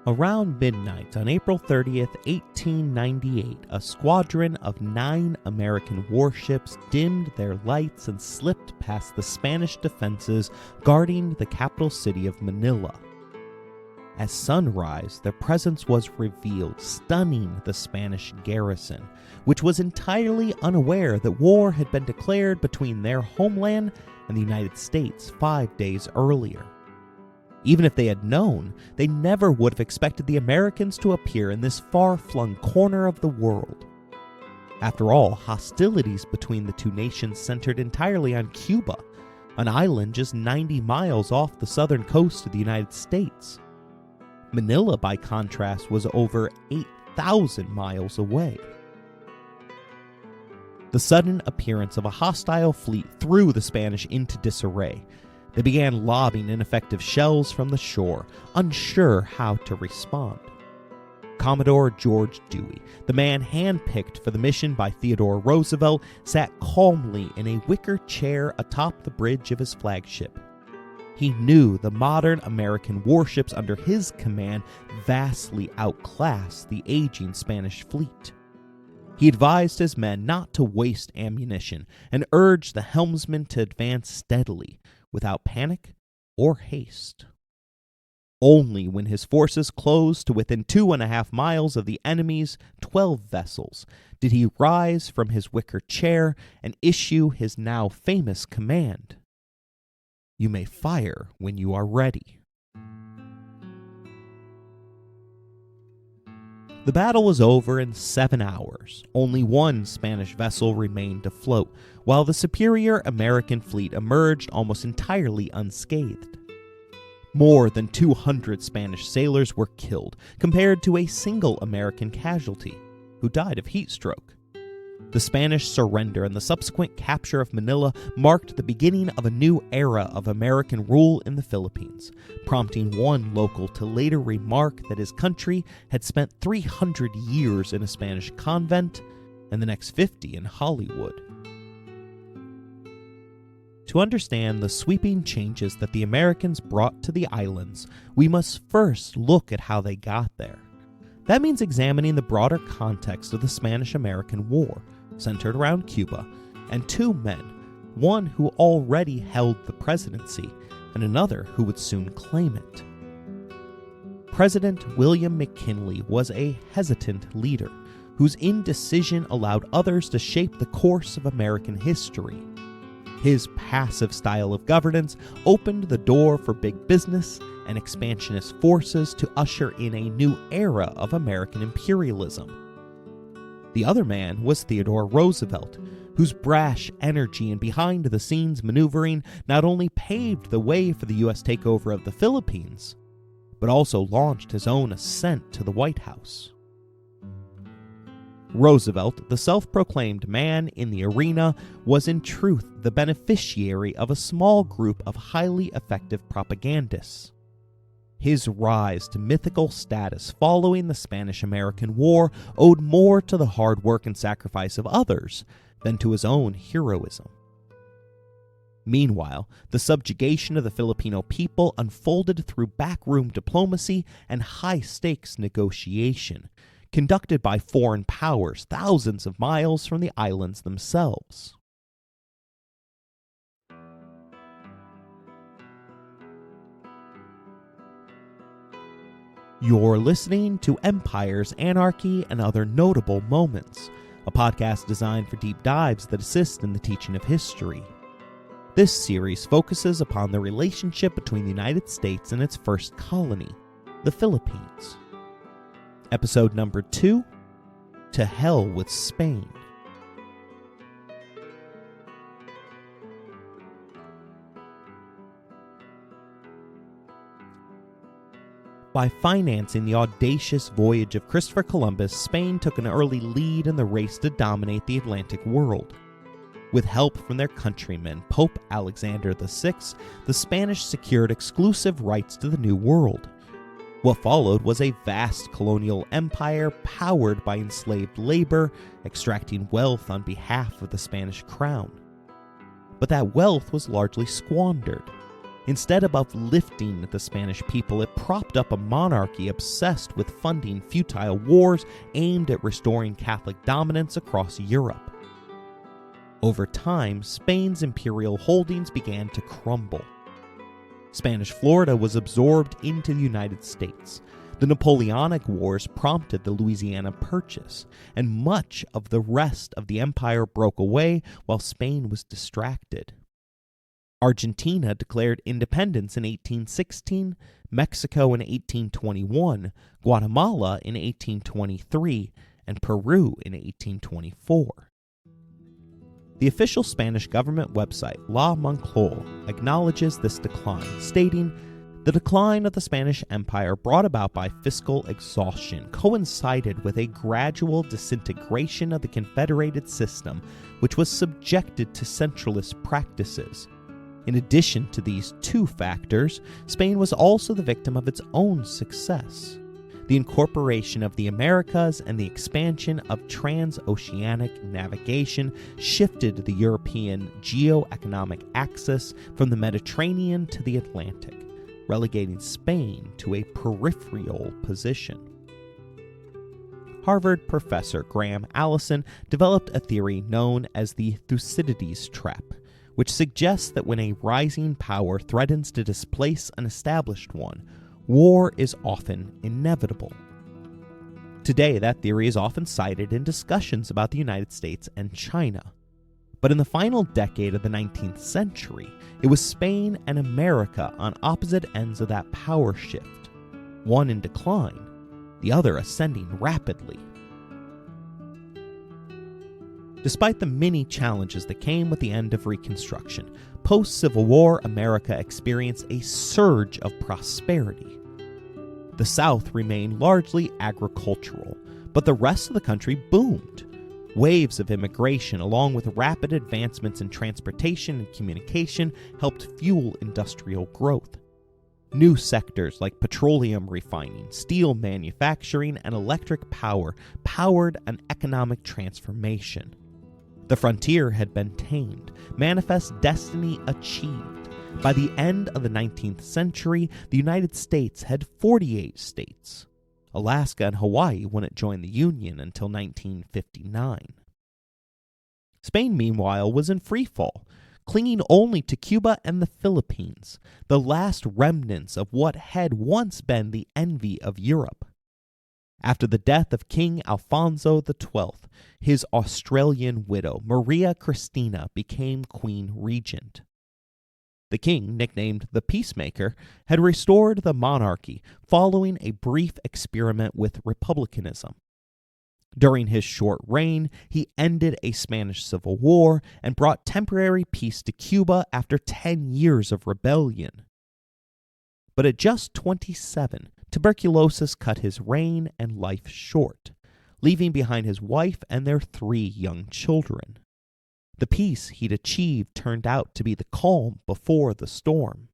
Around midnight on April 30th, 1898, a squadron of 9 American warships dimmed their lights and slipped past the Spanish defenses guarding the capital city of Manila. At sunrise, their presence was revealed, stunning the Spanish garrison, which was entirely unaware that war had been declared between their homeland and the United States 5 days earlier. Even if they had known, they never would have expected the Americans to appear in this far-flung corner of the world. After all, hostilities between the two nations centered entirely on Cuba, an island just 90 miles off the southern coast of the United States. Manila, by contrast, was over 8,000 miles away. The sudden appearance of a hostile fleet threw the Spanish into disarray. They began lobbing ineffective shells from the shore, unsure how to respond. Commodore George Dewey, the man handpicked for the mission by Theodore Roosevelt, sat calmly in a wicker chair atop the bridge of his flagship. He knew the modern American warships under his command vastly outclassed the aging Spanish fleet. He advised his men not to waste ammunition and urged the helmsman to advance steadily, without panic or haste. Only when his forces closed to within 2.5 miles of the enemy's 12 vessels did he rise from his wicker chair and issue his now famous command: "You may fire when you are ready." The battle was over in 7 hours. Only one Spanish vessel remained afloat, while the superior American fleet emerged almost entirely unscathed. More than 200 Spanish sailors were killed, compared to a single American casualty, who died of heat stroke. The Spanish surrender and the subsequent capture of Manila marked the beginning of a new era of American rule in the Philippines, prompting one local to later remark that his country had spent 300 years in a Spanish convent and the next 50 in Hollywood. To understand the sweeping changes that the Americans brought to the islands, we must first look at how they got there. That means examining the broader context of the Spanish-American War, centered around Cuba, and 2 men, one who already held the presidency and another who would soon claim it. President William McKinley was a hesitant leader whose indecision allowed others to shape the course of American history. His passive style of governance opened the door for big business and expansionist forces to usher in a new era of American imperialism. The other man was Theodore Roosevelt, whose brash energy and behind-the-scenes maneuvering not only paved the way for the U.S. takeover of the Philippines, but also launched his own ascent to the White House. Roosevelt, the self-proclaimed man in the arena, was in truth the beneficiary of a small group of highly effective propagandists. His rise to mythical status following the Spanish-American War owed more to the hard work and sacrifice of others than to his own heroism. Meanwhile, the subjugation of the Filipino people unfolded through backroom diplomacy and high-stakes negotiation, conducted by foreign powers thousands of miles from the islands themselves. You're listening to Empires, Anarchy, and Other Notable Moments, a podcast designed for deep dives that assist in the teaching of history. This series focuses upon the relationship between the United States and its first colony, the Philippines. Episode number 2, To Hell with Spain. By financing the audacious voyage of Christopher Columbus, Spain took an early lead in the race to dominate the Atlantic world. With help from their countryman, Pope Alexander VI, the Spanish secured exclusive rights to the New World. What followed was a vast colonial empire powered by enslaved labor, extracting wealth on behalf of the Spanish crown. But that wealth was largely squandered. Instead of uplifting the Spanish people, it propped up a monarchy obsessed with funding futile wars aimed at restoring Catholic dominance across Europe. Over time, Spain's imperial holdings began to crumble. Spanish Florida was absorbed into the United States. The Napoleonic Wars prompted the Louisiana Purchase, and much of the rest of the empire broke away while Spain was distracted. Argentina declared independence in 1816, Mexico in 1821, Guatemala in 1823, and Peru in 1824. The official Spanish government website, La Moncloa, acknowledges this decline, stating, "The decline of the Spanish Empire brought about by fiscal exhaustion coincided with a gradual disintegration of the confederated system, which was subjected to centralist practices. In addition to these two factors, Spain was also the victim of its own success. The incorporation of the Americas and the expansion of transoceanic navigation shifted the European geo-economic axis from the Mediterranean to the Atlantic, relegating Spain to a peripheral position." Harvard professor Graham Allison developed a theory known as the Thucydides trap, which suggests that when a rising power threatens to displace an established one, war is often inevitable. Today, that theory is often cited in discussions about the United States and China. But in the final decade of the 19th century, it was Spain and America on opposite ends of that power shift, one in decline, the other ascending rapidly. Despite the many challenges that came with the end of Reconstruction, post-Civil War America experienced a surge of prosperity. The South remained largely agricultural, but the rest of the country boomed. Waves of immigration, along with rapid advancements in transportation and communication, helped fuel industrial growth. New sectors like petroleum refining, steel manufacturing, and electric power powered an economic transformation. The frontier had been tamed, manifest destiny achieved. By the end of the 19th century, the United States had 48 states. Alaska and Hawaii wouldn't join the Union until 1959. Spain, meanwhile, was in freefall, clinging only to Cuba and the Philippines, the last remnants of what had once been the envy of Europe. After the death of King Alfonso XII, his Australian widow, Maria Cristina, became Queen Regent. The king, nicknamed the Peacemaker, had restored the monarchy following a brief experiment with republicanism. During his short reign, he ended a Spanish civil war and brought temporary peace to Cuba after 10 years of rebellion. But at just 27, tuberculosis cut his reign and life short, leaving behind his wife and their 3 young children. The peace he'd achieved turned out to be the calm before the storm.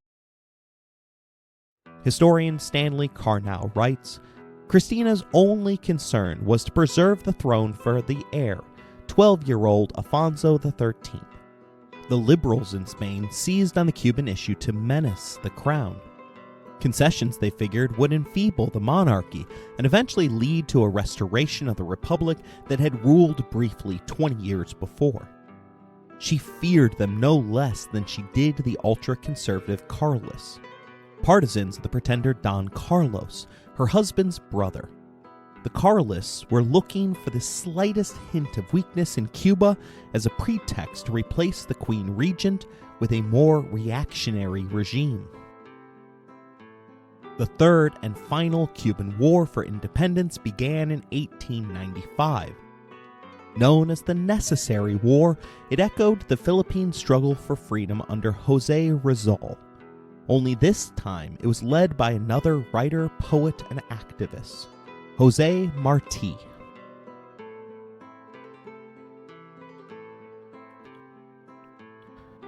Historian Stanley Carnell writes, "Christina's only concern was to preserve the throne for the heir, 12-year-old Alfonso XIII. The liberals in Spain seized on the Cuban issue to menace the crown. Concessions, they figured, would enfeeble the monarchy and eventually lead to a restoration of the republic that had ruled briefly 20 years before. She feared them no less than she did the ultra-conservative Carlos, partisans of the pretender Don Carlos, her husband's brother. The Carlists were looking for the slightest hint of weakness in Cuba as a pretext to replace the Queen Regent with a more reactionary regime. The third and final Cuban War for Independence began in 1895. Known as the Necessary War, it echoed the Philippine struggle for freedom under José Rizal. Only this time, it was led by another writer, poet, and activist, José Martí.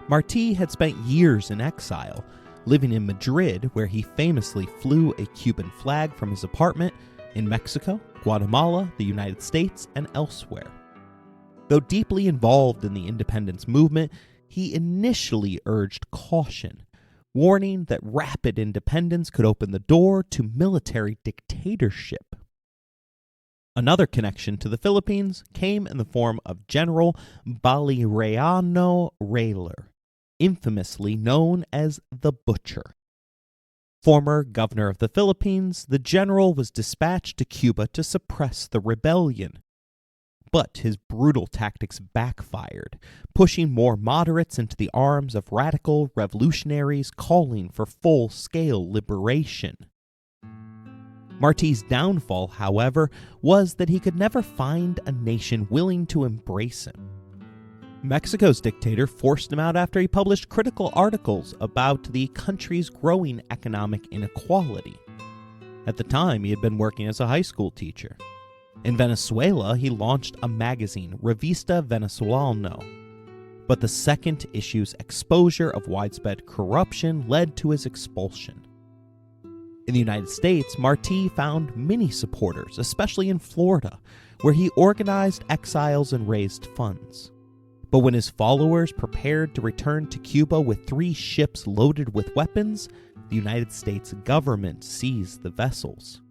Martí had spent years in exile, living in Madrid, where he famously flew a Cuban flag from his apartment in Mexico, Guatemala, the United States, and elsewhere. Though deeply involved in the independence movement, he initially urged caution, warning that rapid independence could open the door to military dictatorship. Another connection to the Philippines came in the form of General Baliriano Rayler, infamously known as the Butcher. Former governor of the Philippines, the general was dispatched to Cuba to suppress the rebellion. But his brutal tactics backfired, pushing more moderates into the arms of radical revolutionaries calling for full-scale liberation. Martí's downfall, however, was that he could never find a nation willing to embrace him. Mexico's dictator forced him out after he published critical articles about the country's growing economic inequality. At the time, he had been working as a high school teacher. In Venezuela, he launched a magazine, Revista Venezolano. But the second issue's exposure of widespread corruption led to his expulsion. In the United States, Martí found many supporters, especially in Florida, where he organized exiles and raised funds. But when his followers prepared to return to Cuba with 3 ships loaded with weapons, the United States government seized the vessels.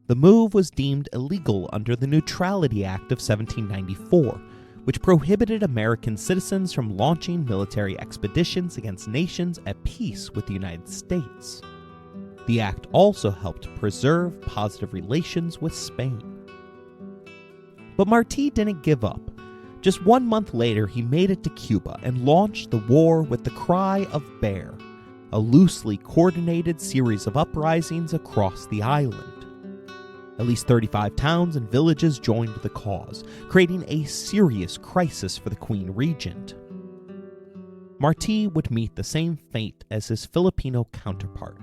The move was deemed illegal under the Neutrality Act of 1794, which prohibited American citizens from launching military expeditions against nations at peace with the United States. The act also helped preserve positive relations with Spain. But Martí didn't give up. Just 1 month later, he made it to Cuba and launched the war with the Cry of Bear, a loosely coordinated series of uprisings across the island. At least 35 towns and villages joined the cause, creating a serious crisis for the Queen Regent. Martí would meet the same fate as his Filipino counterpart.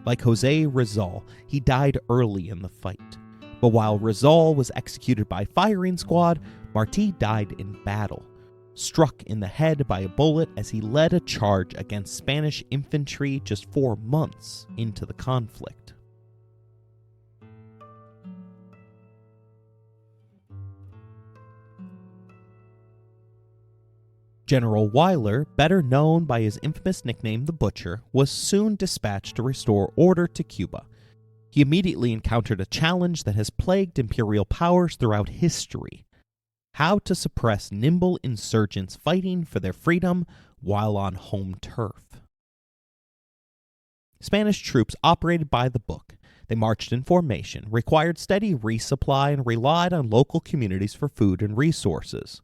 Like José Rizal, he died early in the fight. But while Rizal was executed by firing squad, Martí died in battle, struck in the head by a bullet as he led a charge against Spanish infantry just 4 months into the conflict. General Weyler, better known by his infamous nickname the Butcher, was soon dispatched to restore order to Cuba. He immediately encountered a challenge that has plagued imperial powers throughout history: how to suppress nimble insurgents fighting for their freedom while on home turf. Spanish troops operated by the book. They marched in formation, required steady resupply, and relied on local communities for food and resources.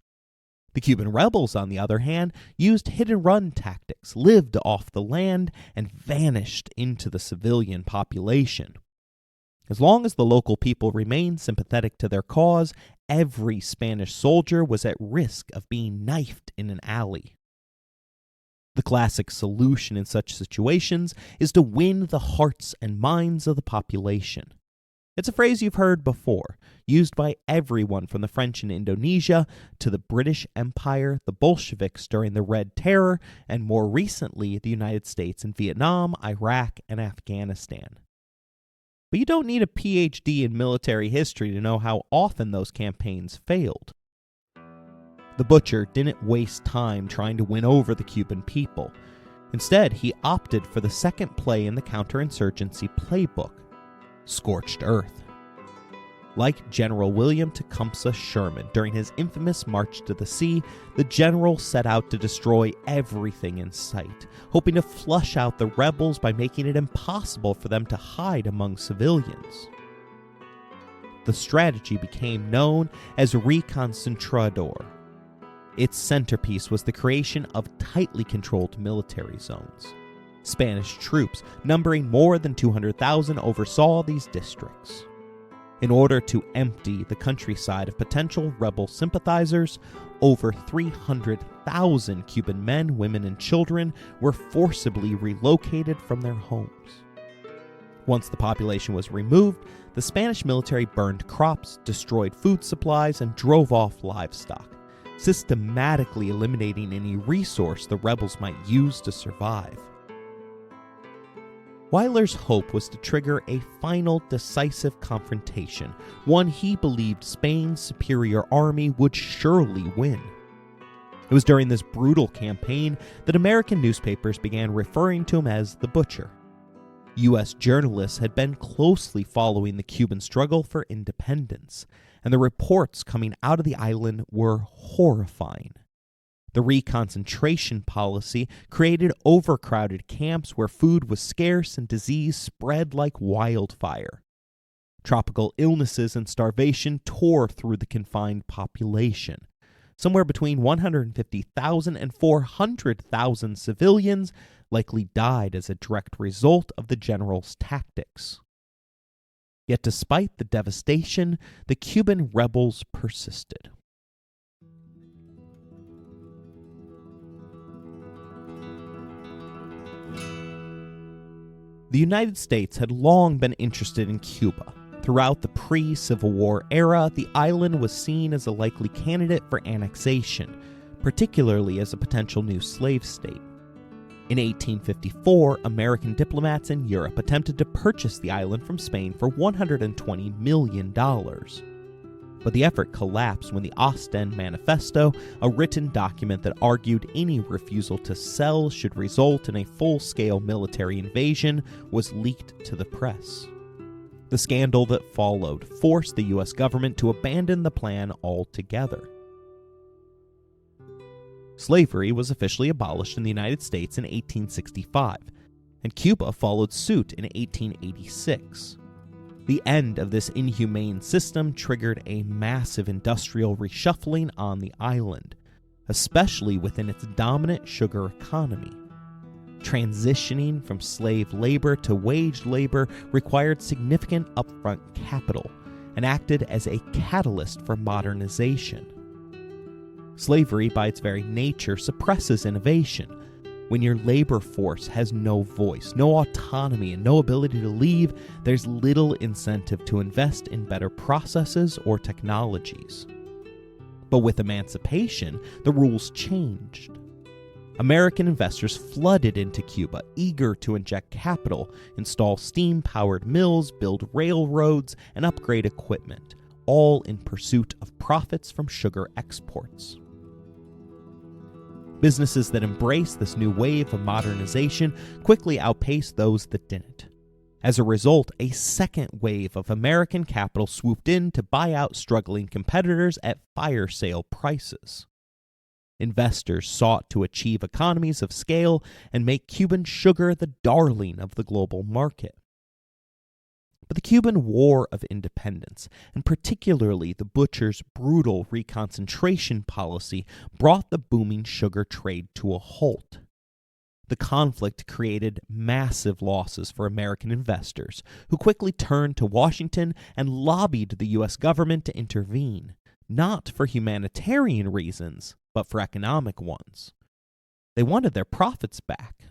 The Cuban rebels, on the other hand, used hit-and-run tactics, lived off the land, and vanished into the civilian population. As long as the local people remained sympathetic to their cause, every Spanish soldier was at risk of being knifed in an alley. The classic solution in such situations is to win the hearts and minds of the population. It's a phrase you've heard before, used by everyone from the French in Indonesia to the British Empire, the Bolsheviks during the Red Terror, and more recently the United States in Vietnam, Iraq, and Afghanistan. But you don't need a PhD in military history to know how often those campaigns failed. The Butcher didn't waste time trying to win over the Cuban people. Instead, he opted for the second play in the counterinsurgency playbook: Scorched Earth. Like General William Tecumseh Sherman during his infamous March to the Sea, the general set out to destroy everything in sight, hoping to flush out the rebels by making it impossible for them to hide among civilians. The strategy became known as Reconcentrador. Its centerpiece was the creation of tightly controlled military zones. Spanish troops, numbering more than 200,000, oversaw these districts. In order to empty the countryside of potential rebel sympathizers, over 300,000 Cuban men, women, and children were forcibly relocated from their homes. Once the population was removed, the Spanish military burned crops, destroyed food supplies, and drove off livestock, systematically eliminating any resource the rebels might use to survive. Weyler's hope was to trigger a final decisive confrontation, one he believed Spain's superior army would surely win. It was during this brutal campaign that American newspapers began referring to him as the Butcher. U.S. journalists had been closely following the Cuban struggle for independence, and the reports coming out of the island were horrifying. The reconcentration policy created overcrowded camps where food was scarce and disease spread like wildfire. Tropical illnesses and starvation tore through the confined population. Somewhere between 150,000 and 400,000 civilians likely died as a direct result of the general's tactics. Yet despite the devastation, the Cuban rebels persisted. The United States had long been interested in Cuba. Throughout the pre-Civil War era, the island was seen as a likely candidate for annexation, particularly as a potential new slave state. In 1854, American diplomats in Europe attempted to purchase the island from Spain for $120 million. But the effort collapsed when the Ostend Manifesto, a written document that argued any refusal to sell should result in a full-scale military invasion, was leaked to the press. The scandal that followed forced the U.S. government to abandon the plan altogether. Slavery was officially abolished in the United States in 1865, and Cuba followed suit in 1886. The end of this inhumane system triggered a massive industrial reshuffling on the island, especially within its dominant sugar economy. Transitioning from slave labor to wage labor required significant upfront capital and acted as a catalyst for modernization. Slavery, by its very nature, suppresses innovation. When your labor force has no voice, no autonomy, and no ability to leave, there's little incentive to invest in better processes or technologies. But with emancipation, the rules changed. American investors flooded into Cuba, eager to inject capital, install steam-powered mills, build railroads, and upgrade equipment, all in pursuit of profits from sugar exports. Businesses that embraced this new wave of modernization quickly outpaced those that didn't. As a result, a second wave of American capital swooped in to buy out struggling competitors at fire sale prices. Investors sought to achieve economies of scale and make Cuban sugar the darling of the global market. But the Cuban War of Independence, and particularly the Butcher's brutal reconcentration policy, brought the booming sugar trade to a halt. The conflict created massive losses for American investors, who quickly turned to Washington and lobbied the U.S. government to intervene, not for humanitarian reasons, but for economic ones. They wanted their profits back.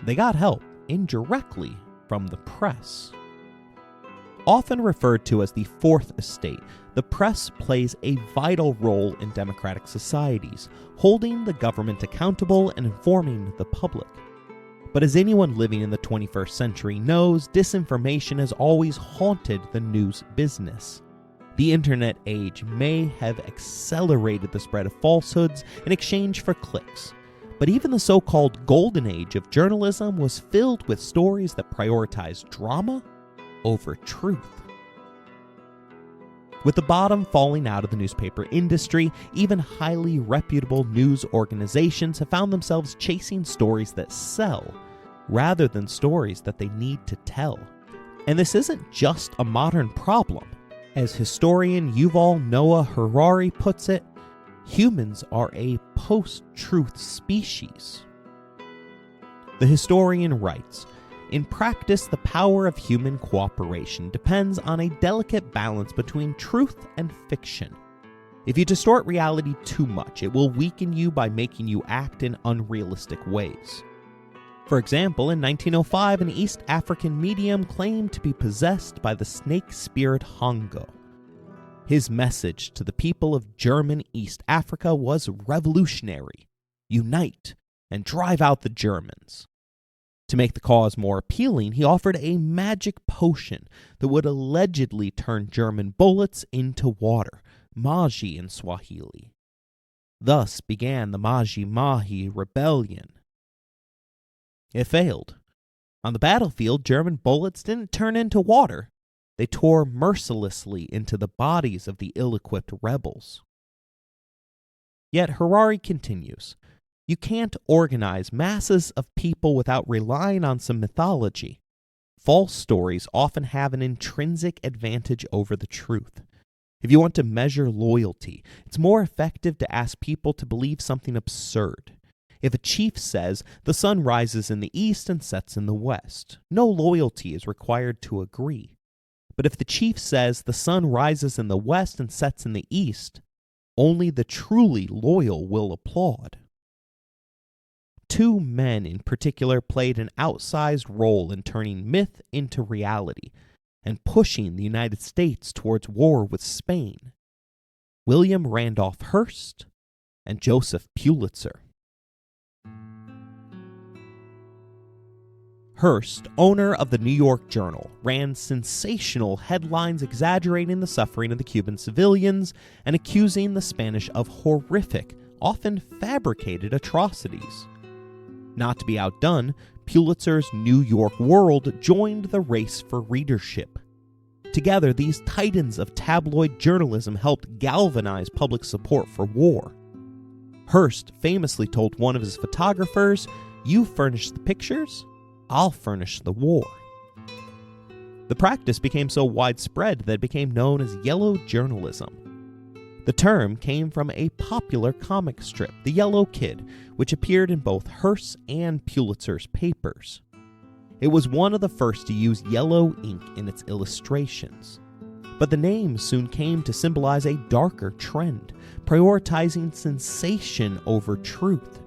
They got help indirectly from the press. Often referred to as the Fourth Estate, the press plays a vital role in democratic societies, holding the government accountable and informing the public. But as anyone living in the 21st century knows, disinformation has always haunted the news business. The internet age may have accelerated the spread of falsehoods in exchange for clicks, but even the so-called golden age of journalism was filled with stories that prioritized drama over truth. With the bottom falling out of the newspaper industry, even highly reputable news organizations have found themselves chasing stories that sell, rather than stories that they need to tell. And this isn't just a modern problem. As historian Yuval Noah Harari puts it, humans are a post-truth species. The historian writes, "In practice, the power of human cooperation depends on a delicate balance between truth and fiction. If you distort reality too much, it will weaken you by making you act in unrealistic ways." For example, in 1905, an East African medium claimed to be possessed by the snake spirit Hongo. His message to the people of German East Africa was revolutionary: unite and drive out the Germans. To make the cause more appealing, he offered a magic potion that would allegedly turn German bullets into water, Maji in Swahili. Thus began the Maji Mahi Rebellion. It failed. On the battlefield, German bullets didn't turn into water. They tore mercilessly into the bodies of the ill-equipped rebels. Yet Harari continues, you can't organize masses of people without relying on some mythology. False stories often have an intrinsic advantage over the truth. If you want to measure loyalty, it's more effective to ask people to believe something absurd. If a chief says the sun rises in the east and sets in the west, no loyalty is required to agree. But if the chief says the sun rises in the west and sets in the east, only the truly loyal will applaud. Two men in particular played an outsized role in turning myth into reality and pushing the United States towards war with Spain: William Randolph Hearst and Joseph Pulitzer. Hearst, owner of the New York Journal, ran sensational headlines exaggerating the suffering of the Cuban civilians and accusing the Spanish of horrific, often fabricated atrocities. Not to be outdone, Pulitzer's New York World joined the race for readership. Together, these titans of tabloid journalism helped galvanize public support for war. Hearst famously told one of his photographers, "You furnish the pictures, I'll furnish the war." The practice became so widespread that it became known as yellow journalism. The term came from a popular comic strip, The Yellow Kid, which appeared in both Hearst's and Pulitzer's papers. It was one of the first to use yellow ink in its illustrations. But the name soon came to symbolize a darker trend, prioritizing sensation over truth.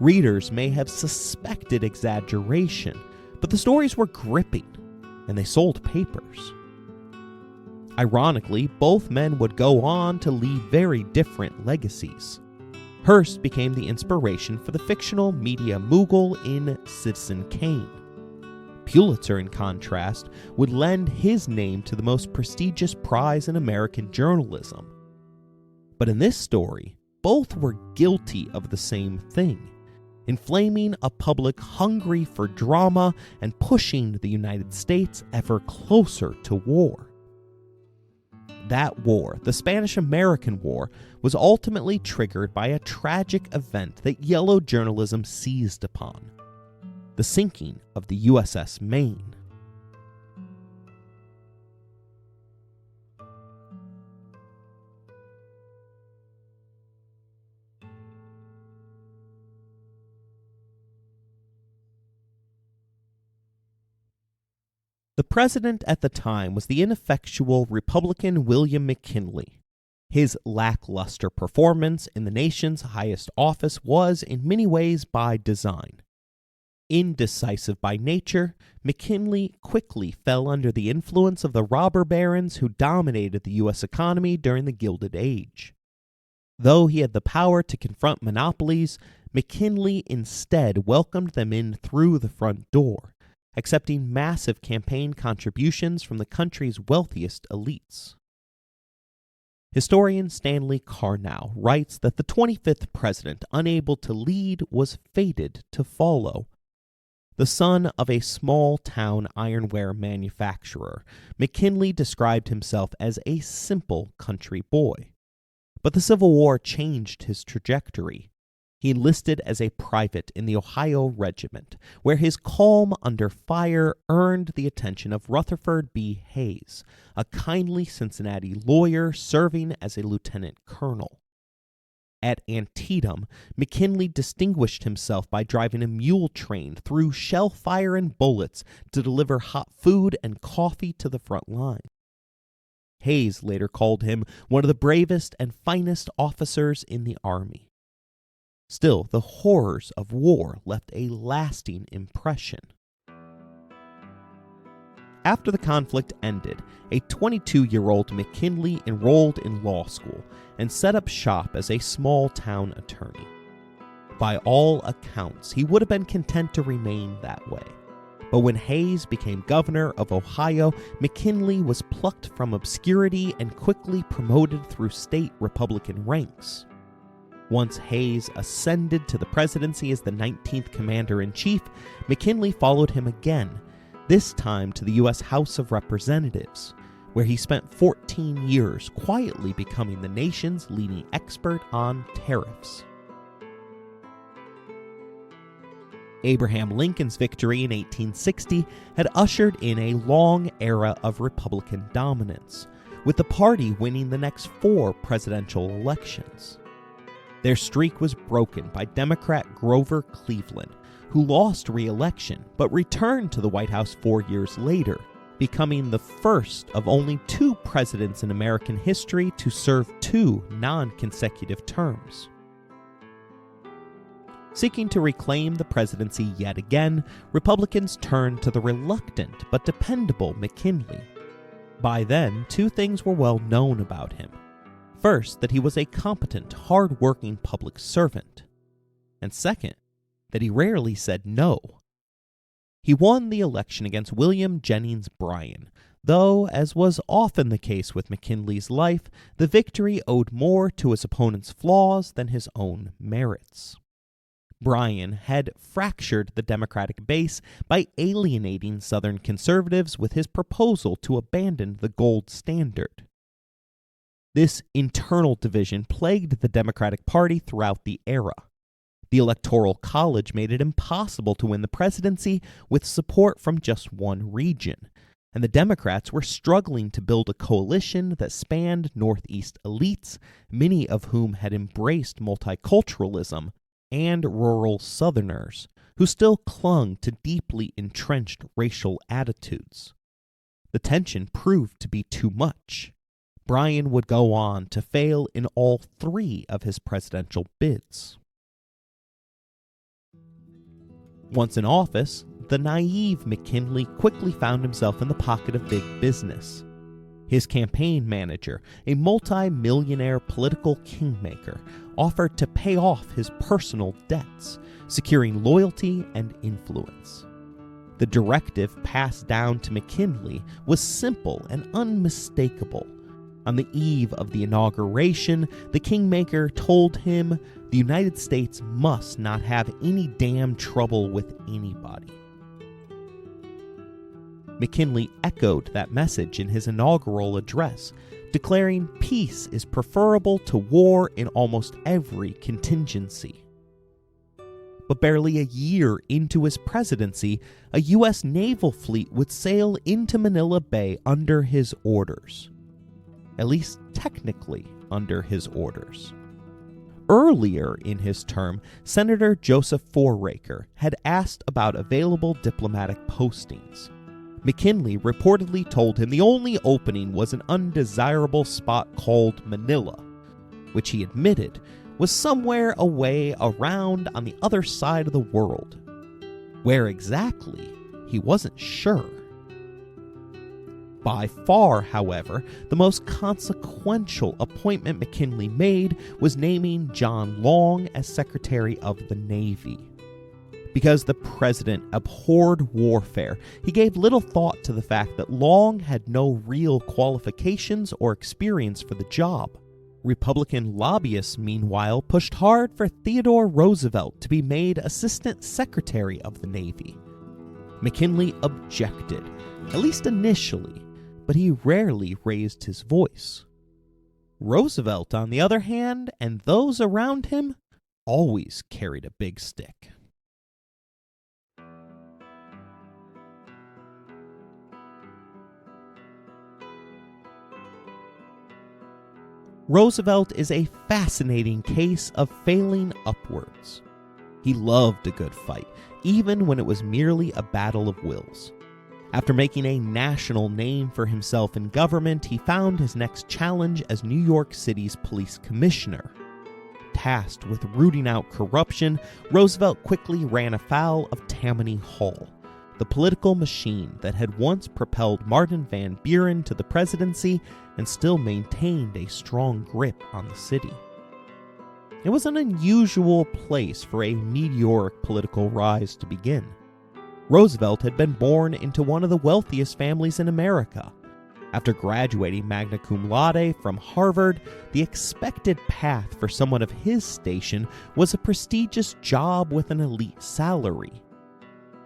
Readers may have suspected exaggeration, but the stories were gripping, and they sold papers. Ironically, both men would go on to leave very different legacies. Hearst became the inspiration for the fictional media mogul in Citizen Kane. Pulitzer, in contrast, would lend his name to the most prestigious prize in American journalism. But in this story, both were guilty of the same thing: inflaming a public hungry for drama and pushing the United States ever closer to war. That war, the Spanish-American War, was ultimately triggered by a tragic event that yellow journalism seized upon: the sinking of the USS Maine. The president at the time was the ineffectual Republican William McKinley. His lackluster performance in the nation's highest office was, in many ways, by design. Indecisive by nature, McKinley quickly fell under the influence of the robber barons who dominated the U.S. economy during the Gilded Age. Though he had the power to confront monopolies, McKinley instead welcomed them in through the front door, accepting massive campaign contributions from the country's wealthiest elites. Historian Stanley Carnow writes that the 25th president, unable to lead, was fated to follow. The son of a small-town ironware manufacturer, McKinley described himself as a simple country boy. But the Civil War changed his trajectory. He enlisted as a private in the Ohio Regiment, where his calm under fire earned the attention of Rutherford B. Hayes, a kindly Cincinnati lawyer serving as a lieutenant colonel. At Antietam, McKinley distinguished himself by driving a mule train through shell fire and bullets to deliver hot food and coffee to the front line. Hayes later called him one of the bravest and finest officers in the Army. Still, the horrors of war left a lasting impression. After the conflict ended, a 22-year-old McKinley enrolled in law school and set up shop as a small-town attorney. By all accounts, he would have been content to remain that way. But when Hayes became governor of Ohio, McKinley was plucked from obscurity and quickly promoted through state Republican ranks. Once Hayes ascended to the presidency as the 19th commander-in-chief, McKinley followed him again, this time to the U.S. House of Representatives, where he spent 14 years quietly becoming the nation's leading expert on tariffs. Abraham Lincoln's victory in 1860 had ushered in a long era of Republican dominance, with the party winning the next 4 presidential elections. Their streak was broken by Democrat Grover Cleveland, who lost re-election but returned to the White House 4 years later, becoming the first of only 2 presidents in American history to serve 2 non-consecutive terms. Seeking to reclaim the presidency yet again, Republicans turned to the reluctant but dependable McKinley. By then, 2 things were well known about him. First, that he was a competent, hard-working public servant. And second, that he rarely said no. He won the election against William Jennings Bryan, though, as was often the case with McKinley's life, the victory owed more to his opponent's flaws than his own merits. Bryan had fractured the Democratic base by alienating Southern conservatives with his proposal to abandon the gold standard. This internal division plagued the Democratic Party throughout the era. The Electoral College made it impossible to win the presidency with support from just one region, and the Democrats were struggling to build a coalition that spanned Northeast elites, many of whom had embraced multiculturalism, and rural Southerners, who still clung to deeply entrenched racial attitudes. The tension proved to be too much. Bryan would go on to fail in all 3 of his presidential bids. Once in office, the naive McKinley quickly found himself in the pocket of big business. His campaign manager, a multi-millionaire political kingmaker, offered to pay off his personal debts, securing loyalty and influence. The directive passed down to McKinley was simple and unmistakable. On the eve of the inauguration, the kingmaker told him the United States must not have any damn trouble with anybody. McKinley echoed that message in his inaugural address, declaring peace is preferable to war in almost every contingency. But barely a year into his presidency, a U.S. naval fleet would sail into Manila Bay under his orders. At least technically under his orders. Earlier in his term, Senator Joseph Foraker had asked about available diplomatic postings. McKinley reportedly told him the only opening was an undesirable spot called Manila, which he admitted was somewhere away around on the other side of the world. Where exactly, he wasn't sure. By far, however, the most consequential appointment McKinley made was naming John Long as Secretary of the Navy. Because the president abhorred warfare, he gave little thought to the fact that Long had no real qualifications or experience for the job. Republican lobbyists, meanwhile, pushed hard for Theodore Roosevelt to be made Assistant Secretary of the Navy. McKinley objected, at least initially, but he rarely raised his voice. Roosevelt, on the other hand, and those around him, always carried a big stick. Roosevelt is a fascinating case of failing upwards. He loved a good fight, even when it was merely a battle of wills. After making a national name for himself in government, he found his next challenge as New York City's police commissioner. Tasked with rooting out corruption, Roosevelt quickly ran afoul of Tammany Hall, the political machine that had once propelled Martin Van Buren to the presidency and still maintained a strong grip on the city. It was an unusual place for a meteoric political rise to begin. Roosevelt had been born into one of the wealthiest families in America. After graduating magna cum laude from Harvard, the expected path for someone of his station was a prestigious job with an elite salary.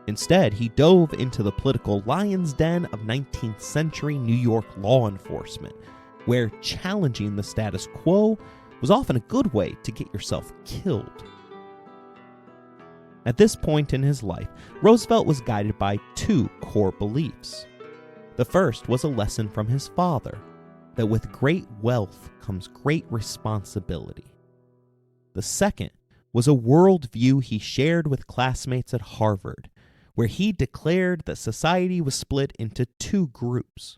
Instead, he dove into the political lion's den of 19th century New York law enforcement, where challenging the status quo was often a good way to get yourself killed. At this point in his life, Roosevelt was guided by two core beliefs. The first was a lesson from his father, that with great wealth comes great responsibility. The second was a worldview he shared with classmates at Harvard, where he declared that society was split into two groups,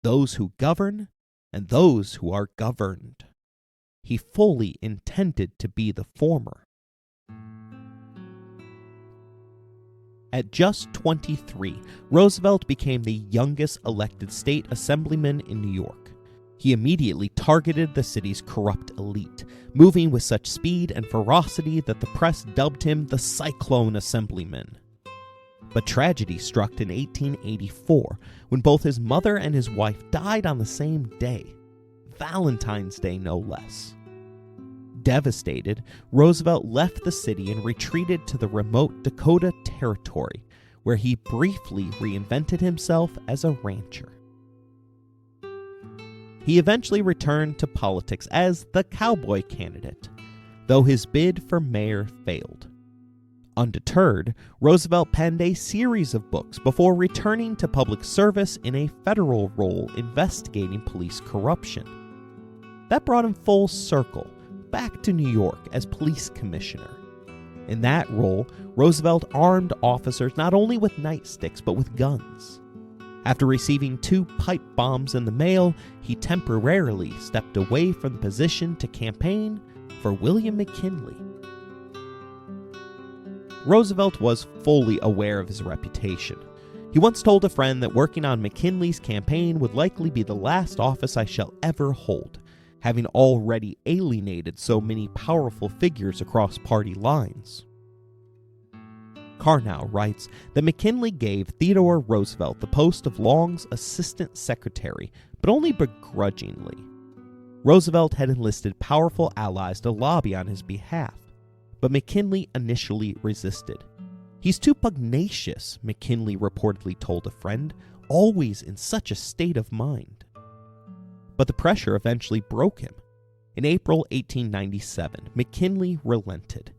those who govern and those who are governed. He fully intended to be the former. At just 23, Roosevelt became the youngest elected state assemblyman in New York. He immediately targeted the city's corrupt elite, moving with such speed and ferocity that the press dubbed him the Cyclone Assemblyman. But tragedy struck in 1884, when both his mother and his wife died on the same day, Valentine's Day no less. Devastated, Roosevelt left the city and retreated to the remote Dakota Territory, where he briefly reinvented himself as a rancher. He eventually returned to politics as the cowboy candidate, though his bid for mayor failed. Undeterred, Roosevelt penned a series of books before returning to public service in a federal role investigating police corruption. That brought him full circle, back to New York as police commissioner. In that role, Roosevelt armed officers not only with nightsticks but with guns. After receiving 2 pipe bombs in the mail, he temporarily stepped away from the position to campaign for William McKinley. Roosevelt was fully aware of his reputation. He once told a friend that working on McKinley's campaign would likely be the last office I shall ever hold, having already alienated so many powerful figures across party lines. Carnow writes that McKinley gave Theodore Roosevelt the post of Long's assistant secretary, but only begrudgingly. Roosevelt had enlisted powerful allies to lobby on his behalf, but McKinley initially resisted. "He's too pugnacious," McKinley reportedly told a friend, "always in such a state of mind." But the pressure eventually broke him. In April 1897, McKinley relented.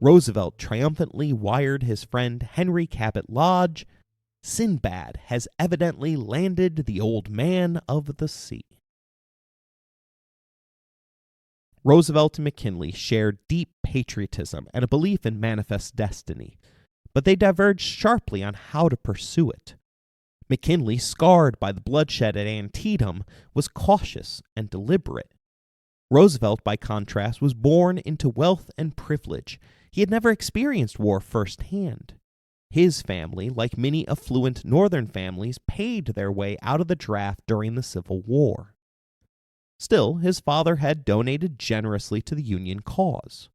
Roosevelt triumphantly wired his friend Henry Cabot Lodge, "Sinbad has evidently landed the old man of the sea." Roosevelt and McKinley shared deep patriotism and a belief in manifest destiny, but they diverged sharply on how to pursue it. McKinley, scarred by the bloodshed at Antietam, was cautious and deliberate. Roosevelt, by contrast, was born into wealth and privilege. He had never experienced war firsthand. His family, like many affluent Northern families, paid their way out of the draft during the Civil War. Still, his father had donated generously to the Union cause.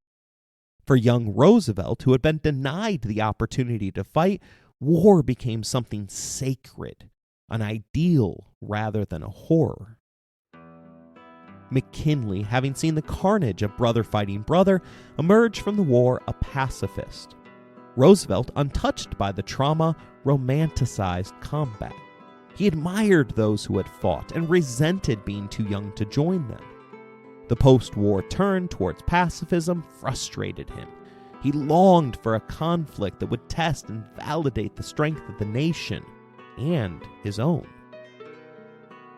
For young Roosevelt, who had been denied the opportunity to fight, war became something sacred, an ideal rather than a horror. McKinley, having seen the carnage of brother fighting brother, emerged from the war a pacifist. Roosevelt, untouched by the trauma, romanticized combat. He admired those who had fought and resented being too young to join them. The post-war turn towards pacifism frustrated him. He longed for a conflict that would test and validate the strength of the nation and his own.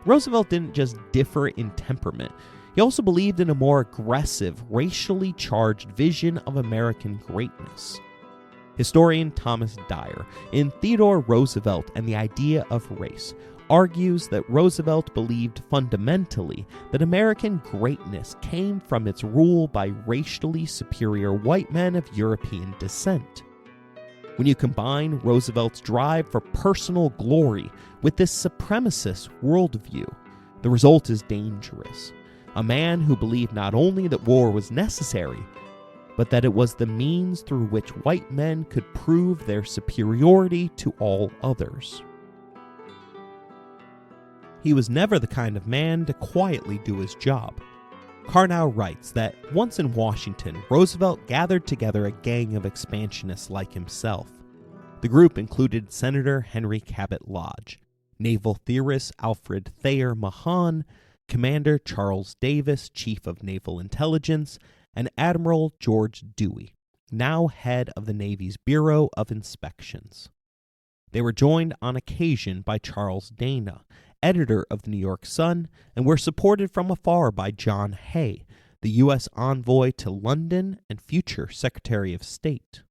Roosevelt didn't just differ in temperament. He also believed in a more aggressive, racially charged vision of American greatness. Historian Thomas Dyer, in Theodore Roosevelt and the Idea of Race, argues that Roosevelt believed fundamentally that American greatness came from its rule by racially superior white men of European descent. When you combine Roosevelt's drive for personal glory with this supremacist worldview, the result is dangerous. A man who believed not only that war was necessary, but that it was the means through which white men could prove their superiority to all others. He was never the kind of man to quietly do his job. Carnot writes that once in Washington, Roosevelt gathered together a gang of expansionists like himself. The group included Senator Henry Cabot Lodge, naval theorist Alfred Thayer Mahan, Commander Charles Davis, Chief of Naval Intelligence, and Admiral George Dewey, now head of the Navy's Bureau of Inspections. They were joined on occasion by Charles Dana, editor of the New York Sun, and were supported from afar by John Hay, the U.S. envoy to London and future Secretary of State.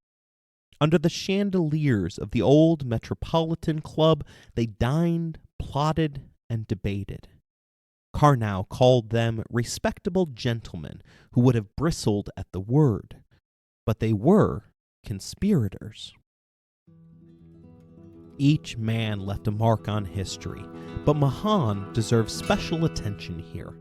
Under the chandeliers of the old Metropolitan Club, they dined, plotted, and debated. Carnot called them respectable gentlemen who would have bristled at the word, but they were conspirators. Each man left a mark on history, but Mahan deserves special attention here.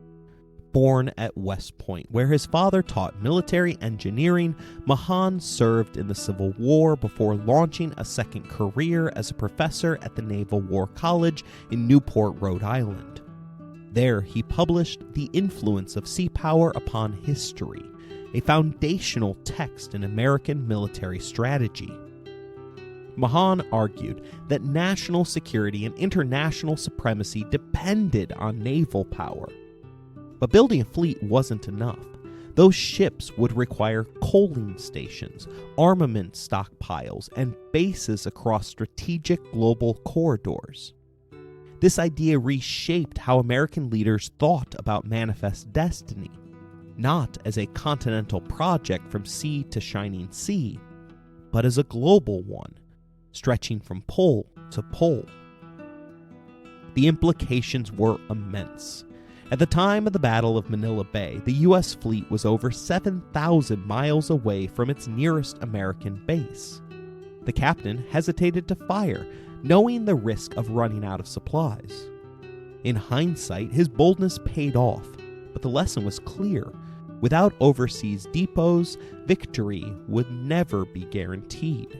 Born at West Point, where his father taught military engineering, Mahan served in the Civil War before launching a second career as a professor at the Naval War College in Newport, Rhode Island. There, he published The Influence of Sea Power Upon History, a foundational text in American military strategy. Mahan argued that national security and international supremacy depended on naval power. But building a fleet wasn't enough. Those ships would require coaling stations, armament stockpiles, and bases across strategic global corridors. This idea reshaped how American leaders thought about Manifest Destiny, not as a continental project from sea to shining sea, but as a global one, stretching from pole to pole. The implications were immense. At the time of the Battle of Manila Bay, the U.S. fleet was over 7,000 miles away from its nearest American base. The captain hesitated to fire, knowing the risk of running out of supplies. In hindsight, his boldness paid off, but the lesson was clear. Without overseas depots, victory would never be guaranteed.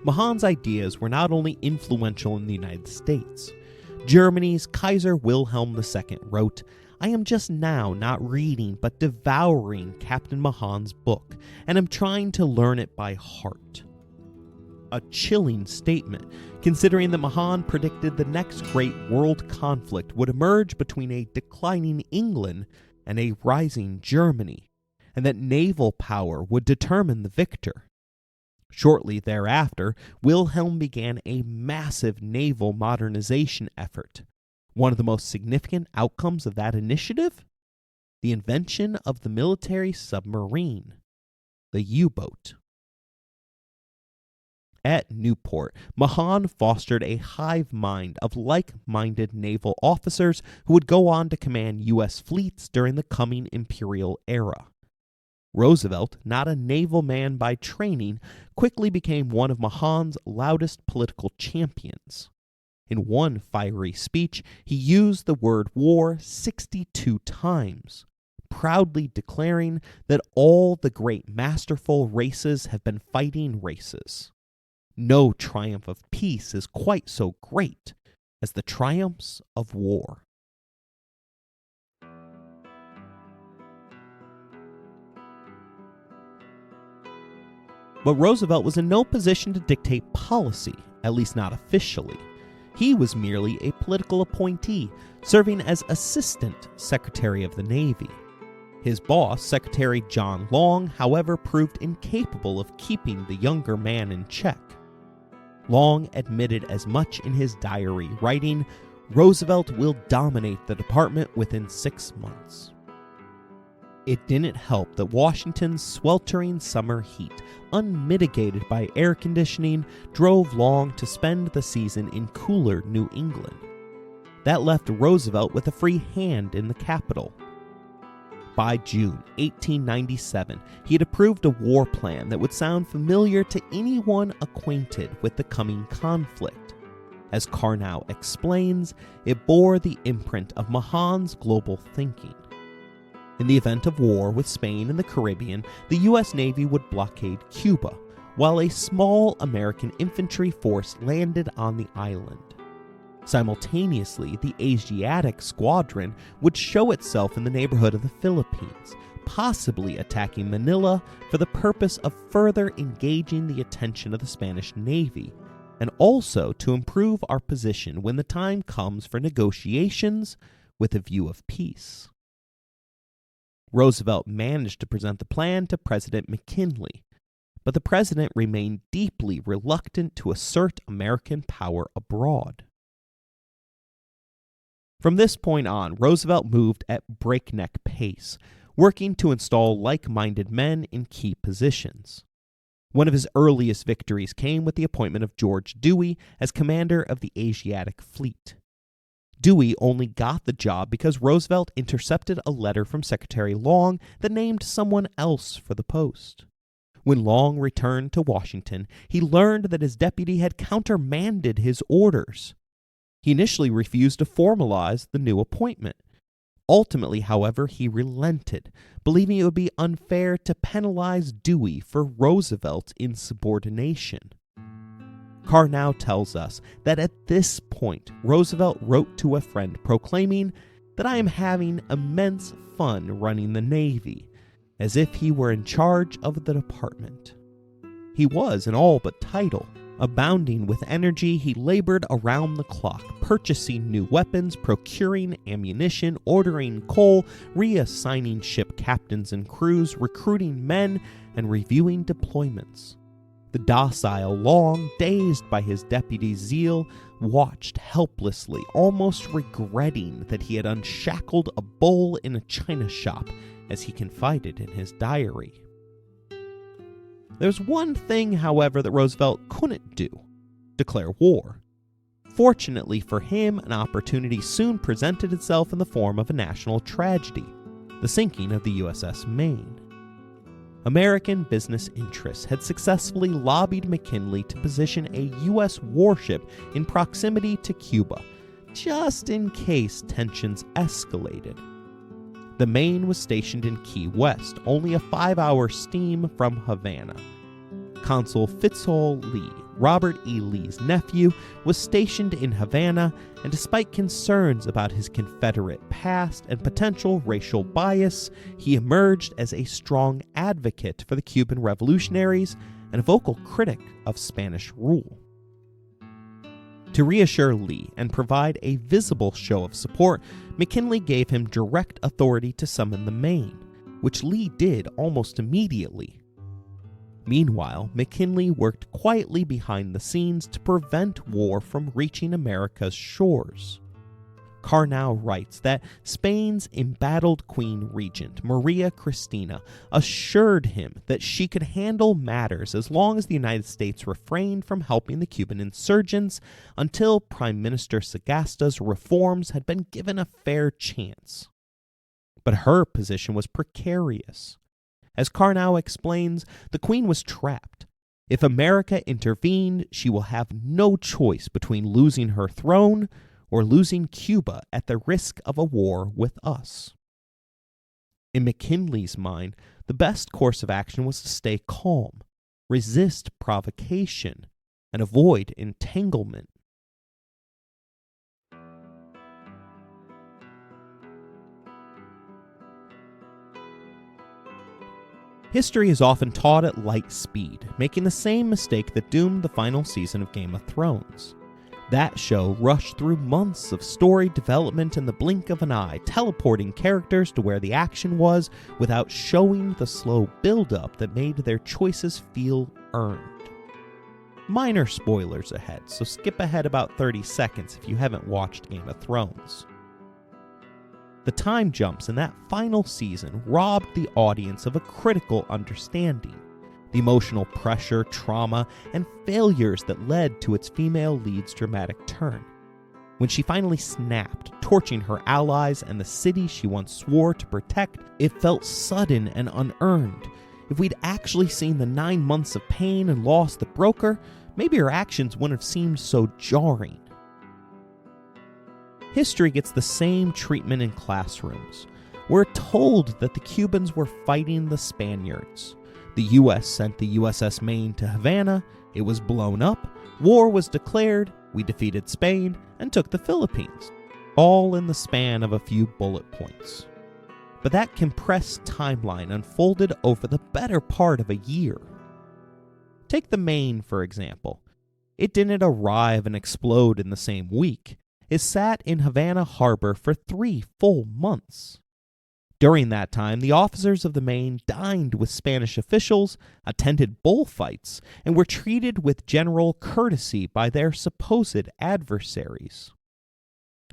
Mahan's ideas were not only influential in the United States. Germany's Kaiser Wilhelm II wrote, "I am just now not reading but devouring Captain Mahan's book, and am trying to learn it by heart." A chilling statement, considering that Mahan predicted the next great world conflict would emerge between a declining England and a rising Germany, and that naval power would determine the victor. Shortly thereafter, Wilhelm began a massive naval modernization effort. One of the most significant outcomes of that initiative? The invention of the military submarine, the U-boat. At Newport, Mahan fostered a hive mind of like-minded naval officers who would go on to command U.S. fleets during the coming imperial era. Roosevelt, not a naval man by training, quickly became one of Mahan's loudest political champions. In one fiery speech, he used the word war 62 times, proudly declaring that all the great masterful races have been fighting races. No triumph of peace is quite so great as the triumphs of war. But Roosevelt was in no position to dictate policy, at least not officially. He was merely a political appointee, serving as Assistant Secretary of the Navy. His boss, Secretary John Long, however, proved incapable of keeping the younger man in check. Long admitted as much in his diary, writing, "Roosevelt will dominate the department within 6 months." It didn't help that Washington's sweltering summer heat, unmitigated by air conditioning, drove Long to spend the season in cooler New England. That left Roosevelt with a free hand in the capital. By June 1897, he had approved a war plan that would sound familiar to anyone acquainted with the coming conflict. As Carnot explains, it bore the imprint of Mahan's global thinking. In the event of war with Spain and the Caribbean, the U.S. Navy would blockade Cuba, while a small American infantry force landed on the island. Simultaneously, the Asiatic Squadron would show itself in the neighborhood of the Philippines, possibly attacking Manila for the purpose of further engaging the attention of the Spanish Navy, and also to improve our position when the time comes for negotiations with a view of peace. Roosevelt managed to present the plan to President McKinley, but the president remained deeply reluctant to assert American power abroad. From this point on, Roosevelt moved at breakneck pace, working to install like-minded men in key positions. One of his earliest victories came with the appointment of George Dewey as commander of the Asiatic Fleet. Dewey only got the job because Roosevelt intercepted a letter from Secretary Long that named someone else for the post. When Long returned to Washington, he learned that his deputy had countermanded his orders. He initially refused to formalize the new appointment. Ultimately, however, he relented, believing it would be unfair to penalize Dewey for Roosevelt's insubordination. Carr now tells us that at this point, Roosevelt wrote to a friend proclaiming that I am having immense fun running the Navy, as if he were in charge of the department. He was in all but title. Abounding with energy, he labored around the clock, purchasing new weapons, procuring ammunition, ordering coal, reassigning ship captains and crews, recruiting men, and reviewing deployments. The docile Long, dazed by his deputy's zeal, watched helplessly, almost regretting that he had unshackled a bull in a china shop, as he confided in his diary. There's one thing, however, that Roosevelt couldn't do: declare war. Fortunately for him, an opportunity soon presented itself in the form of a national tragedy, the sinking of the USS Maine. American business interests had successfully lobbied McKinley to position a U.S. warship in proximity to Cuba, just in case tensions escalated. The Maine was stationed in Key West, only a 5-hour steam from Havana. Consul Fitzhugh Lee, Robert E. Lee's nephew, was stationed in Havana, and despite concerns about his Confederate past and potential racial bias, he emerged as a strong advocate for the Cuban revolutionaries and a vocal critic of Spanish rule. To reassure Lee and provide a visible show of support, McKinley gave him direct authority to summon the Maine, which Lee did almost immediately. Meanwhile, McKinley worked quietly behind the scenes to prevent war from reaching America's shores. Carr now writes that Spain's embattled Queen Regent, Maria Cristina, assured him that she could handle matters as long as the United States refrained from helping the Cuban insurgents until Prime Minister Sagasta's reforms had been given a fair chance. But her position was precarious. As Carr now explains, the Queen was trapped. If America intervened, she will have no choice between losing her throne or losing Cuba at the risk of a war with us. In McKinley's mind, the best course of action was to stay calm, resist provocation, and avoid entanglement. History is often taught at light speed, making the same mistake that doomed the final season of Game of Thrones. That show rushed through months of story development in the blink of an eye, teleporting characters to where the action was without showing the slow build-up that made their choices feel earned. Minor spoilers ahead, so skip ahead about 30 seconds if you haven't watched Game of Thrones. The time jumps in that final season robbed the audience of a critical understanding, the emotional pressure, trauma, and failures that led to its female lead's dramatic turn. When she finally snapped, torching her allies and the city she once swore to protect, it felt sudden and unearned. If we'd actually seen the 9 months of pain and loss that broke her, maybe her actions wouldn't have seemed so jarring. History gets the same treatment in classrooms. we're told that the Cubans were fighting the Spaniards. The U.S. sent the USS Maine to Havana, it was blown up, war was declared, we defeated Spain, and took the Philippines, all in the span of a few bullet points. But that compressed timeline unfolded over the better part of a year. Take the Maine, for example. It didn't arrive and explode in the same week. It sat in Havana Harbor for 3 full months. During that time, the officers of the Maine dined with Spanish officials, attended bullfights, and were treated with general courtesy by their supposed adversaries.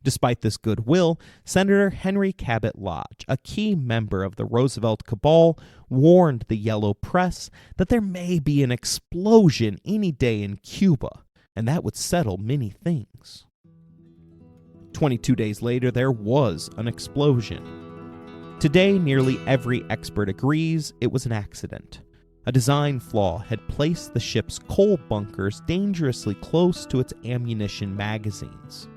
Despite this goodwill, Senator Henry Cabot Lodge, a key member of the Roosevelt cabal, warned the yellow press that there may be an explosion any day in Cuba, and that would settle many things. 22 days later, there was an explosion. Today, nearly every expert agrees it was an accident. A design flaw had placed the ship's coal bunkers dangerously close to its ammunition magazines.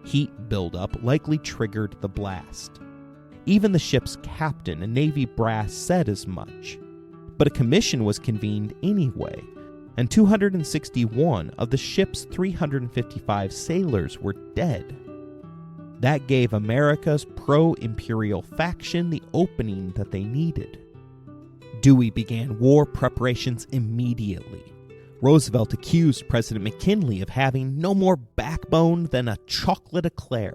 Heat buildup likely triggered the blast. Even the ship's captain and Navy brass said as much. But a commission was convened anyway, and 261 of the ship's 355 sailors were dead. That gave America's pro-imperial faction the opening that they needed. Dewey began war preparations immediately. Roosevelt accused President McKinley of having no more backbone than a chocolate eclair.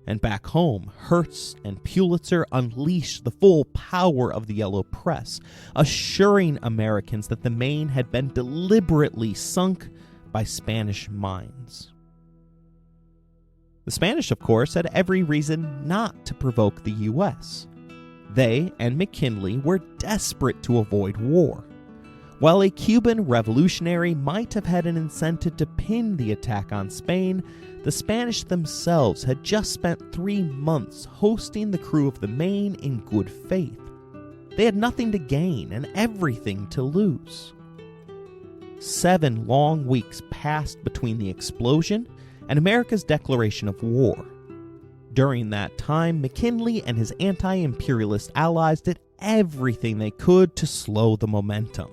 And back home, Hertz and Pulitzer unleashed the full power of the yellow press, assuring Americans that the Maine had been deliberately sunk by Spanish mines. The Spanish, of course, had every reason not to provoke the U.S. They and McKinley were desperate to avoid war. While a Cuban revolutionary might have had an incentive to pin the attack on Spain, the Spanish themselves had just spent 3 months hosting the crew of the Maine in good faith. They had nothing to gain and everything to lose. 7 long weeks passed between the explosion and America's declaration of war. During that time, McKinley and his anti-imperialist allies did everything they could to slow the momentum.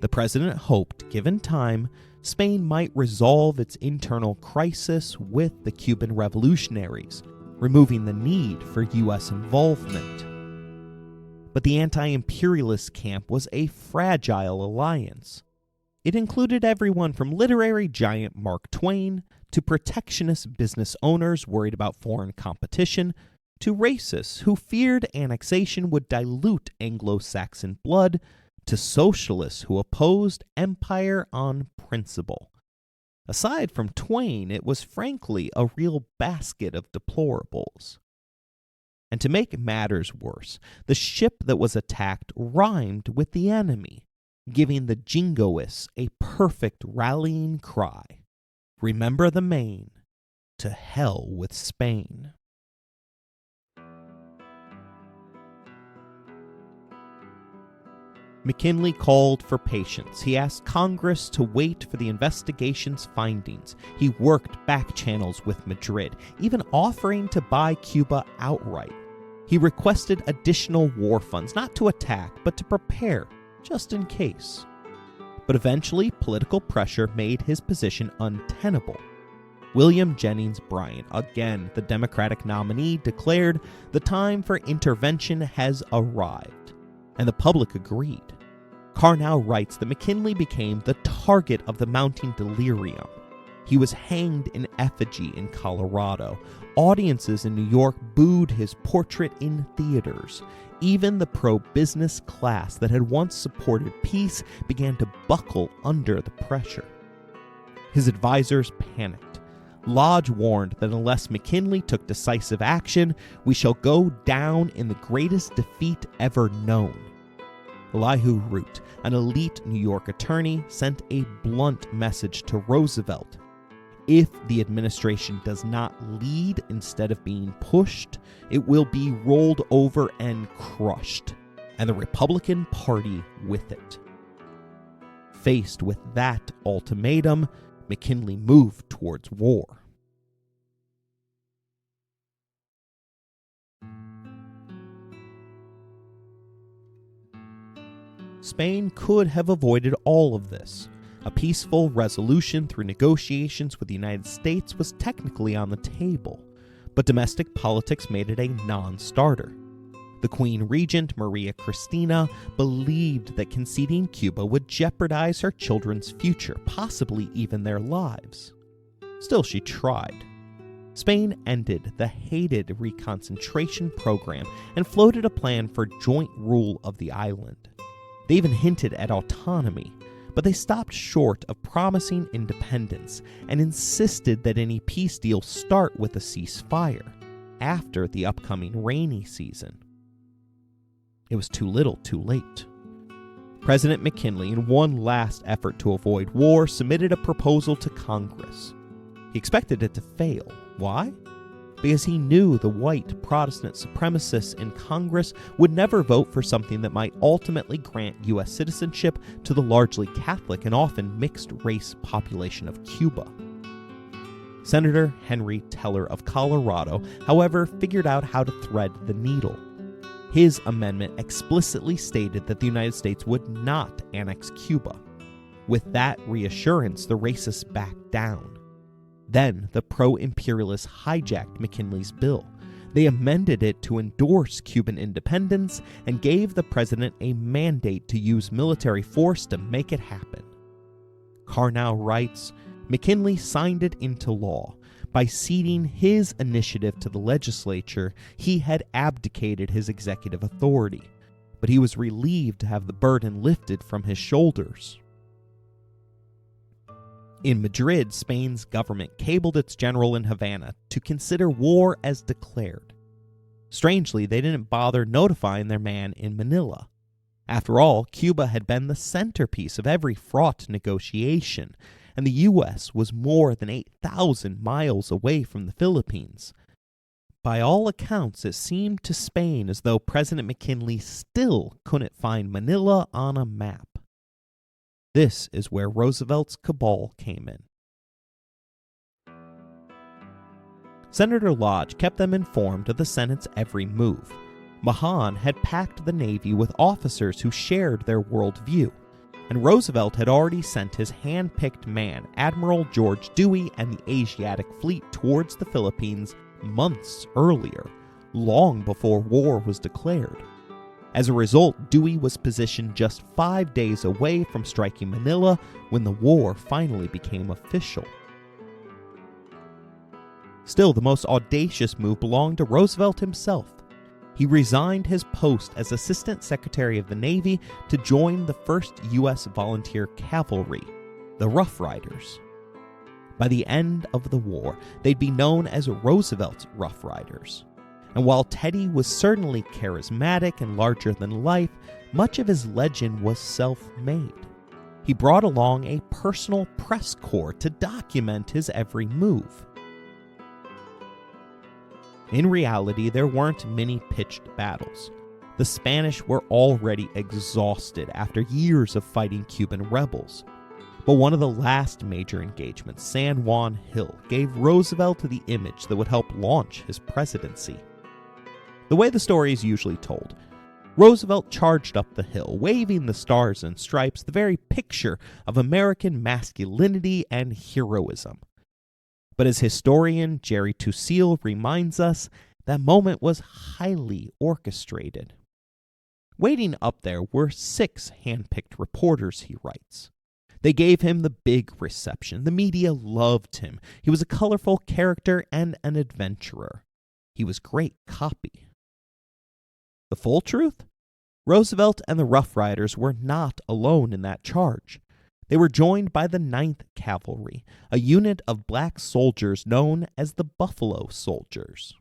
The president hoped, given time, Spain might resolve its internal crisis with the Cuban revolutionaries, removing the need for U.S. involvement. But the anti-imperialist camp was a fragile alliance. It included everyone from literary giant Mark Twain to protectionist business owners worried about foreign competition, to racists who feared annexation would dilute Anglo-Saxon blood, to socialists who opposed empire on principle. Aside from Twain, it was frankly a real basket of deplorables. And to make matters worse, the ship that was attacked rhymed with the enemy, giving the jingoists a perfect rallying cry. Remember the Maine, to hell with Spain. McKinley called for patience. He asked Congress to wait for the investigation's findings. He worked back channels with Madrid, even offering to buy Cuba outright. He requested additional war funds, not to attack, but to prepare, just in case. But eventually, political pressure made his position untenable. William Jennings Bryan, again the Democratic nominee, declared the time for intervention has arrived, and the public agreed. Carnell writes that McKinley became the target of the mounting delirium. He was hanged in effigy in Colorado. Audiences in New York booed his portrait in theaters. Even the pro-business class that had once supported peace began to buckle under the pressure. His advisors panicked. Lodge warned that unless McKinley took decisive action, we shall go down in the greatest defeat ever known. Elihu Root, an elite New York attorney, sent a blunt message to Roosevelt. If the administration does not lead instead of being pushed, it will be rolled over and crushed, and the Republican Party with it. Faced with that ultimatum, McKinley moved towards war. Spain could have avoided all of this. A peaceful resolution through negotiations with the United States was technically on the table, but domestic politics made it a non-starter. The Queen Regent, Maria Cristina, believed that conceding Cuba would jeopardize her children's future, possibly even their lives. Still, she tried. Spain ended the hated reconcentration program and floated a plan for joint rule of the island. They even hinted at autonomy, but they stopped short of promising independence and insisted that any peace deal start with a ceasefire after the upcoming rainy season. It was too little, too late. President McKinley, in one last effort to avoid war, submitted a proposal to Congress. He expected it to fail. Why? Because he knew the white Protestant supremacists in Congress would never vote for something that might ultimately grant U.S. citizenship to the largely Catholic and often mixed-race population of Cuba. Senator Henry Teller of Colorado, however, figured out how to thread the needle. His amendment explicitly stated that the United States would not annex Cuba. With that reassurance, the racists backed down. Then the pro-imperialists hijacked McKinley's bill. They amended it to endorse Cuban independence and gave the president a mandate to use military force to make it happen. Carnell writes, McKinley signed it into law. By ceding his initiative to the legislature, he had abdicated his executive authority, but he was relieved to have the burden lifted from his shoulders. In Madrid, Spain's government cabled its general in Havana to consider war as declared. Strangely, they didn't bother notifying their man in Manila. After all, Cuba had been the centerpiece of every fraught negotiation, and the U.S. was more than 8,000 miles away from the Philippines. By all accounts, it seemed to Spain as though President McKinley still couldn't find Manila on a map. This is where Roosevelt's cabal came in. Senator Lodge kept them informed of the Senate's every move. Mahan had packed the Navy with officers who shared their worldview, and Roosevelt had already sent his hand-picked man, Admiral George Dewey, and the Asiatic Fleet towards the Philippines months earlier, long before war was declared. As a result, Dewey was positioned just 5 days away from striking Manila when the war finally became official. Still, the most audacious move belonged to Roosevelt himself. He resigned his post as Assistant Secretary of the Navy to join the 1st U.S. Volunteer Cavalry, the Rough Riders. By the end of the war, they'd be known as Roosevelt's Rough Riders. And while Teddy was certainly charismatic and larger than life, much of his legend was self-made. He brought along a personal press corps to document his every move. In reality, there weren't many pitched battles. The Spanish were already exhausted after years of fighting Cuban rebels. But one of the last major engagements, San Juan Hill, gave Roosevelt the image that would help launch his presidency. The way the story is usually told, Roosevelt charged up the hill, waving the stars and stripes, the very picture of American masculinity and heroism. But as historian Jerry Tousil reminds us, that moment was highly orchestrated. Waiting up there were 6 hand-picked reporters, he writes. They gave him the big reception. The media loved him. He was a colorful character and an adventurer. He was great copy. The full truth? Roosevelt and the Rough Riders were not alone in that charge. They were joined by the 9th Cavalry, a unit of black soldiers known as the Buffalo Soldiers.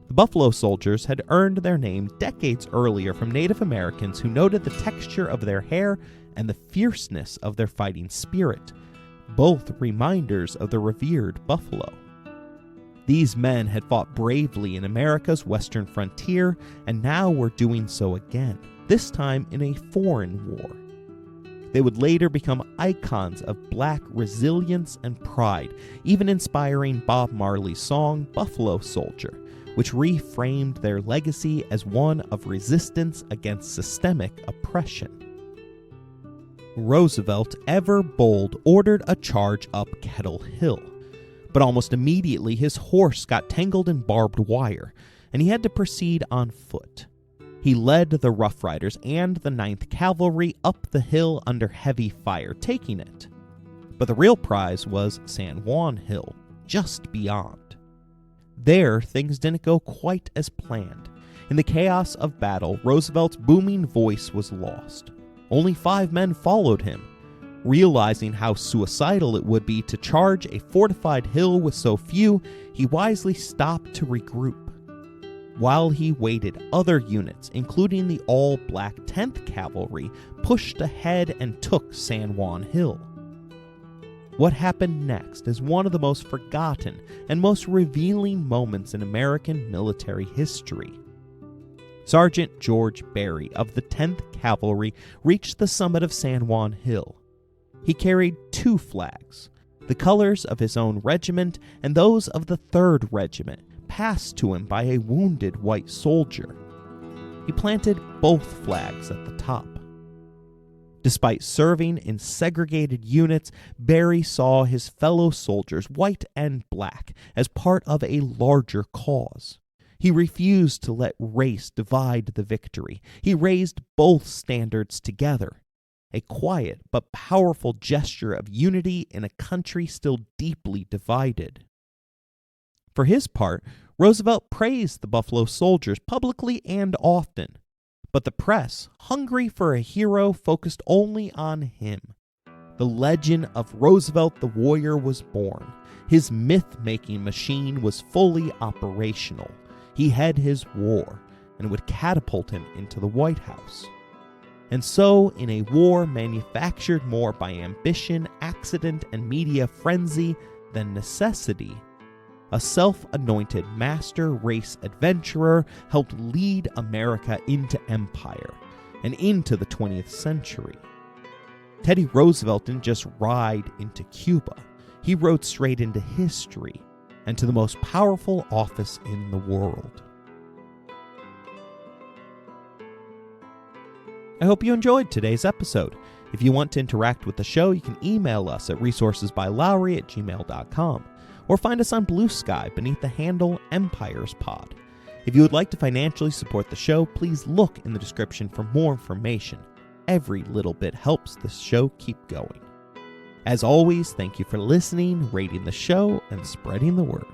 The Buffalo Soldiers had earned their name decades earlier from Native Americans who noted the texture of their hair and the fierceness of their fighting spirit, both reminders of the revered buffalo. These men had fought bravely in America's western frontier and now were doing so again, this time in a foreign war. They would later become icons of black resilience and pride, even inspiring Bob Marley's song Buffalo Soldier, which reframed their legacy as one of resistance against systemic oppression. Roosevelt, ever bold, ordered a charge up Kettle Hill, but almost immediately his horse got tangled in barbed wire, and he had to proceed on foot. He led the Rough Riders and the 9th Cavalry up the hill under heavy fire, taking it. But the real prize was San Juan Hill, just beyond. There, things didn't go quite as planned. In the chaos of battle, Roosevelt's booming voice was lost. Only 5 men followed him. Realizing how suicidal it would be to charge a fortified hill with so few, he wisely stopped to regroup. While he waited, other units, including the all-black 10th Cavalry, pushed ahead and took San Juan Hill. What happened next is one of the most forgotten and most revealing moments in American military history. Sergeant George Berry of the 10th Cavalry reached the summit of San Juan Hill. He carried 2 flags, the colors of his own regiment and those of the 3rd Regiment, passed to him by a wounded white soldier. He planted both flags at the top. Despite serving in segregated units, Berry saw his fellow soldiers, white and black, as part of a larger cause. He refused to let race divide the victory. He raised both standards together, a quiet but powerful gesture of unity in a country still deeply divided. For his part, Roosevelt praised the Buffalo Soldiers publicly and often, but the press, hungry for a hero, focused only on him. The legend of Roosevelt the Warrior was born. His myth-making machine was fully operational. He had his war and would catapult him into the White House. And so, in a war manufactured more by ambition, accident, and media frenzy than necessity, a self-anointed master race adventurer helped lead America into empire and into the 20th century. Teddy Roosevelt didn't just ride into Cuba. He rode straight into history and to the most powerful office in the world. I hope you enjoyed today's episode. If you want to interact with the show, you can email us at resourcesbylowery@gmail.com. or find us on Bluesky beneath the handle EmpiresPod. If you would like to financially support the show, please look in the description for more information. Every little bit helps the show keep going. As always, thank you for listening, rating the show, and spreading the word.